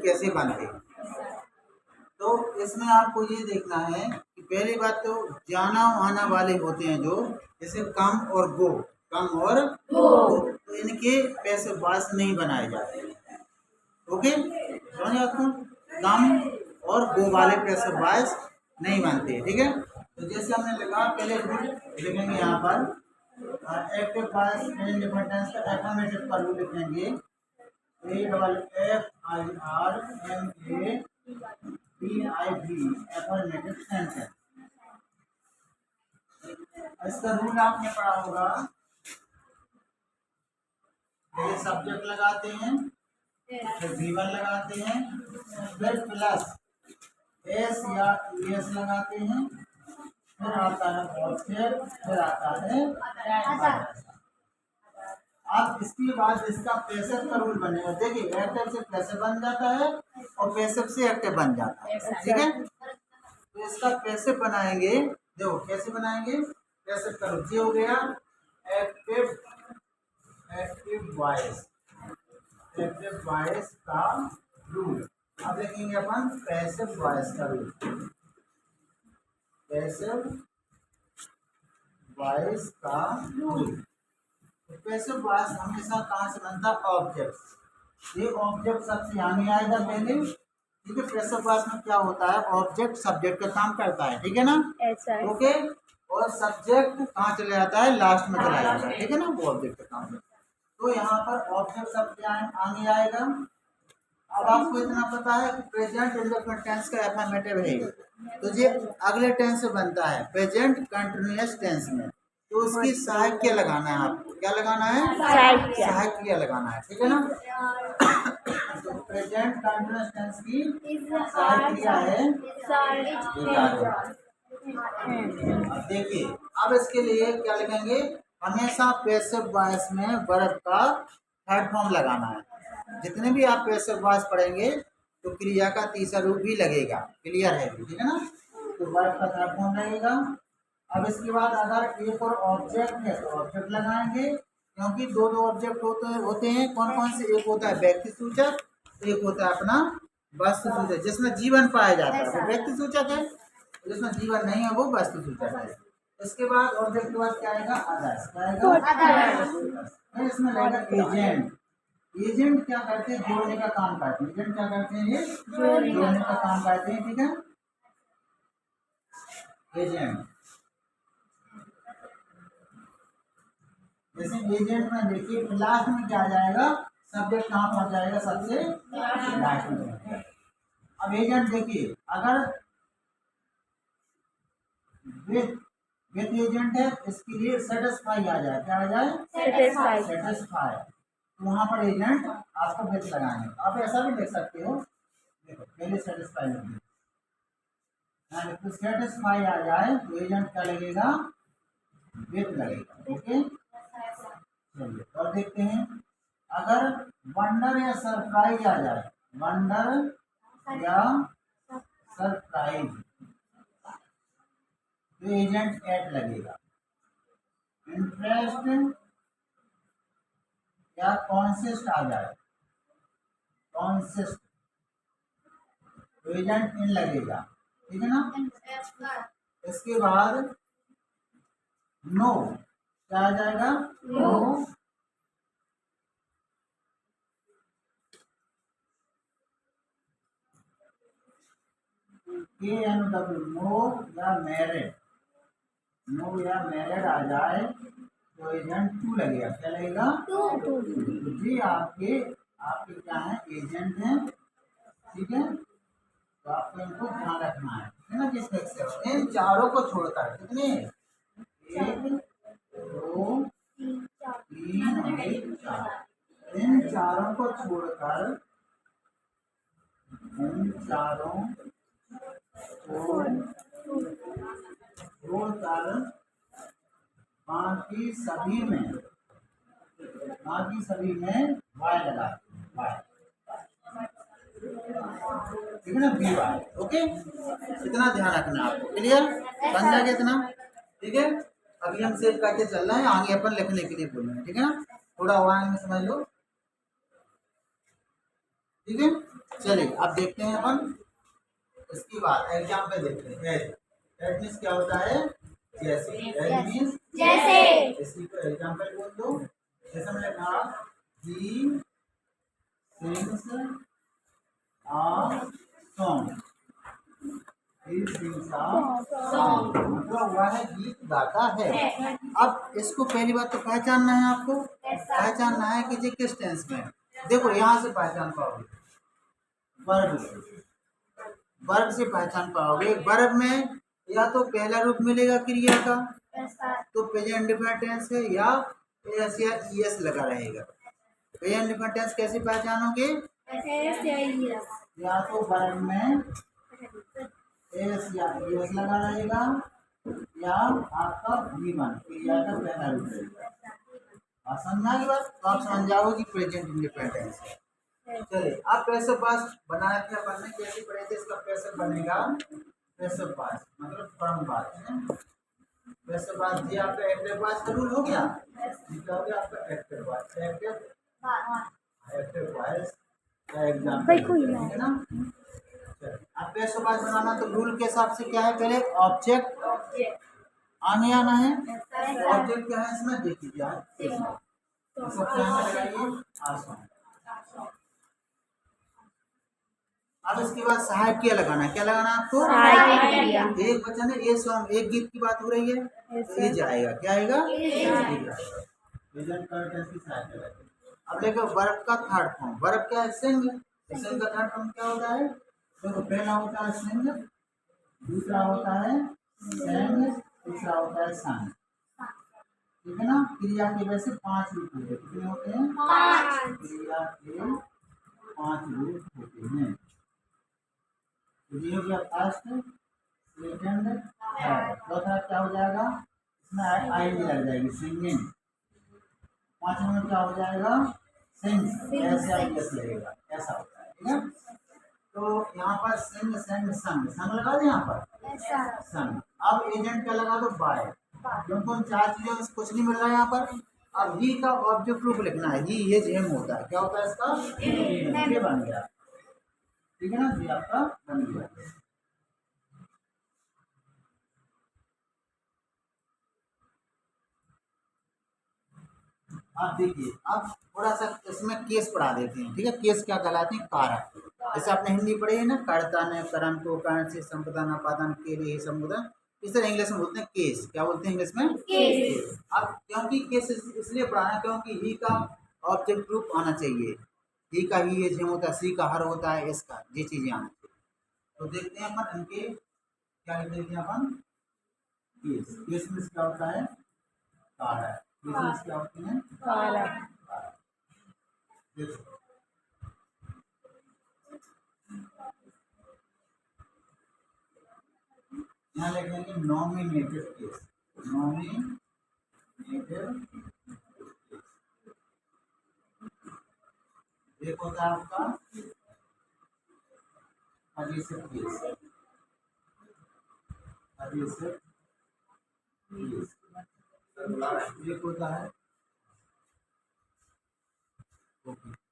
कैसे बनते हैं। तो इसमें आपको ये देखना है कि पहली बात तो जाना आना वाले होते हैं जो, जैसे कम और गो, कम और गो, तो इनके पैसे बास नहीं बनाए जाते। ओके, समझ आपको, कम और गो वाले पैसे बास नहीं बनते। ठीक है, तो जैसे हमने लिखा, पहले लिखेंगे यहाँ पर एक्टिव वॉइस इंडिपेंडेंस का एफर्मेटिव का रूल लिखेंगे, AFFIRMATIV एफर्मेटिव सेंटेंस। इसका रूल आपने पढ़ा होगा, पहले सब्जेक्ट लगाते हैं, फिर V1 लगाते हैं, फिर प्लस एस या ES लगाते हैं, फिर आता है ऑब्जेक्ट, फिर आता है। अब इसके बाद इसका पैसिव का रूल बनेगा। देखिए, एक्टिव से पैसिव बन जाता है और पैसिव से एक्टिव बन जाता है। ठीक है, तो इसका पैसिव बनाएंगे, देखो कैसे बनाएंगे। पैसिव का रूल ये हो गया, एक्टिव वॉइस का रूल। अब देखेंगे अपन पैसिव वॉइस का रूल। पैसिव वॉइस का रूल, पैसिव वॉइस हमेशा कहाँ से बनता है, ऑब्जेक्ट। ये ऑब्जेक्ट सबसे आगे आएगा पहले। ठीक है, पैसिव वॉइस में क्या होता है, ऑब्जेक्ट सब्जेक्ट का काम करता है। ठीक है ना, ओके, और सब्जेक्ट कहाँ चले जाता है, लास्ट में चला जाता है। ठीक है ना, वो ऑब्जेक्ट का काम है। तो यहाँ पर ऑब्जेक्ट सबसे आगे आएगा। अब आपको इतना पता है कि प्रेजेंट इंडेफिनिट टेंस का एफर्मेटिव है, तो ये अगले टेंस से बनता है, प्रेजेंट कंटिन्यूअस टेंस में। तो उसकी सहायक क्या लगाना है, आपको क्या लगाना है, सहायक क्रिया लगाना है। ठीक है ना, तो प्रेजेंट कंटिन्यूअस टेंस की सहायक क्रिया है। अब देखिए, अब इसके लिए क्या लिखेंगे, हमेशा पैसिव वॉइस में वर्ब का थर्ड फॉर्म लगाना है। जितने भी आप पैसिव वॉइस पढ़ेंगे तो क्रिया का तीसरा रूप भी लगेगा। क्लियर है, ठीक है ना, तो वर्ब का थर्ड फॉर्म लगेगा। अब इसके बाद अगर एक और ऑब्जेक्ट है तो ऑब्जेक्ट लगाएंगे, क्योंकि दो ऑब्जेक्ट होते हैं। कौन कौन से, एक होता है व्यक्ति सूचक, एक होता है अपना वस्तु सूचक। जिसमें जीवन पाया जाता है वो व्यक्ति सूचक है, जिसमें जीवन नहीं है वो वस्तु सूचक है। इसके बाद ऑब्जेक्ट के बाद क्या आएगा, अदर्स। क्या आएगा, इसमें लगेगा एजेंट। एजेंट क्या करते हैं, जोड़ने का काम करते हैं। एजेंट क्या करते हैं, ये जोड़ने का काम करते हैं। ठीक है, एजेंट। जैसे एजेंट में देखिए लास्ट में क्या आ जाएगा, सब्जेक्ट कहाँ पहुंच जाएगा, सबसे लास्ट में। अब एजेंट देखिए, अगर विथ एजेंट है, इसके लिए सेटिस्फाई आ जाए। क्या आ जाए, सेटिस्फाई। तो वहां पर एजेंट आपको विथ लगाएंगे। आप ऐसा भी देख सकते हो, देखो पहले सेटिस्फाई लगेगा, तो सेटिस्फाई आ जाए तो एजेंट क्या लगेगा, विथ लगेगा। ओके, चलिए और देखते हैं, अगर वंडर या सरप्राइज आ जाए, वंडर या सरप्राइज, तो एजेंट एट लगेगा। इंटरेस्ट या कॉन्सिस्ट आ जाए, कॉन्सिस्ट, तो एजेंट इन लगेगा। ठीक है ना, इसके बाद नो क्या आ जाएगा, नो, KNW, नो या मैरिड, नो या मैरिड आ जाए तो एजेंट टू लगेगा। क्या लगेगा, टू। जी आपके क्या है, एजेंट हैं। ठीक है, तो आपको इनको ध्यान रखना है ना, किस तरह से इन चारों को छोड़कर, कितने, 1 2 3 4, इन चारों को छोड़कर, इन चारों को छोड़कर बाकी सभी में वाई लगाते हैं, वाई। ठीक है ना, बी वाई। ओके, इतना ध्यान रखना आपको। क्लियर, बन जाएगा इतना। ठीक है, अभी हम सेव करके चल रहे हैं, आगे अपन लिखने के लिए बोल रहे हैं। ठीक है ना, थोड़ा वाई में समझ लो। ठीक है। चलिए अब देखते हैं अपन इसकी बात एग्जाम्पल देखते हैं। एज मीन्स क्या होता है? जैसे। एज मीन्स जैसे। इसकी एग्जाम्पल बोल दो। जैसे मैंने कहा he sings a song। He sings a song मतलब वह गीत गाता है। अब इसको पहली बात तो पहचानना है आपको। पहचानना है कि ये किस टेंस में है। देखो यहाँ से पहचान पाओगे वर्ब से। वर्ब से पहचान पाओगे। वर्ब में या तो पहला रूप मिलेगा क्रिया का तो प्रेजेंट इंडिफिनिट टेंस है या एस या ईएस लगा रहेगा। प्रेजेंट इंडिफिनिट टेंस कैसे पहचानोगे? या तो वर्ब में एस या ईएस लगा रहेगा या आपका V1 क्रिया का पहला रूप रहेगा। समझा की बात? तो आप समझ जाओगे कि प्रेजेंट इंडिफिनिट टेंस है। चलिए अब पैसिव वॉइस बनाया था अपन ने। कैसे पढ़े थे? इसका पैसिव बनेगा पैसिव वॉइस मतलब फॉर्म वॉइस है। पैसिव वॉइस ये आपका एक्टिव वॉइस का रूल हो गया। ये क्या हो गया आपका एक्टिव वॉइस। एक्टिव वॉइस का एग्जांपल है ना। अब पैसिव वॉइस बनाना तो रूल के हिसाब से क्या है? पहले ऑब्जेक्ट आने आना है। ऑब्जेक्ट क्या है इसमें? देख लीजिए आप सबसे आगे लगाइए आसमान। अब इसके बाद सहायक क्रिया लगाना है। क्या लगाना है आपको? एक वचन है, ये सॉन्ग एक गीत की बात हो रही है तो ये जाएगा। क्या आएगा? अब देखो वर्ब का थर्ड फॉर्म। वर्ब क्या है? सिंग। सिंग का थर्ड फॉर्म क्या होता है? देखो पहला होता है सिंग, दूसरा होता है सेंग, तीसरा होता है संग। ठीक है ना। क्रिया के वैसे 5 रूप होते हैं। कितने होते हैं? 5। क्रिया के 5 रूप होते हैं। ये हो गया फर्स्ट, सेकंड, थर्ड। चौथा क्या हो जाएगा? इसमें आई भी लग जाएगी सिंगिंग। पांचवें में क्या हो जाएगा? सिंग। ऐसे यस लगेगा। ऐसा होता है। ठीक है। तो यहाँ पर सिंग सेंग संग। संग लगा दे यहाँ पर संग। अब एजेंट क्या लगा दो? बाय। क्योंकि उन 4 चीजों में कुछ नहीं मिल रहा है यहाँ पर। अब ही का ऑब्जेक्ट रूप लिखना है। ही ये जेम होता है। क्या होता है इसका? ये बन गया। ठीक है ना। ये आपका बन गया। आप देखिए अब थोड़ा सा इसमें केस पढ़ा देते हैं। ठीक है। केस क्या कहलाते हैं? कारक। जैसे आपने हिंदी पढ़ी है ना, कर्ता ने कर्म को कारण से संपदा नापादान के लिए समुदाय। इस तरह इंग्लिश में बोलते हैं केस। क्या बोलते हैं इंग्लिश में? केस। अब क्योंकि केस इसलिए पढ़ाना क्योंकि ही का ऑब्जेक्ट रूप आना चाहिए। ही का ही ये होता है, सी का हर होता है, एस का ये चीजें आना चाहिए। तो देखते हैं अपन इनके क्या लिख देते हैं अपन। केस। केस में क्या होता है? कारक। केस क्या होते हैं? कारक। देखो यहाँ लिखेंगे नॉमिनेटिव केस। नॉमिनेटिव एक होता है आपका एडजेसिव केस। एडजेसिव केस एक होता है। ओके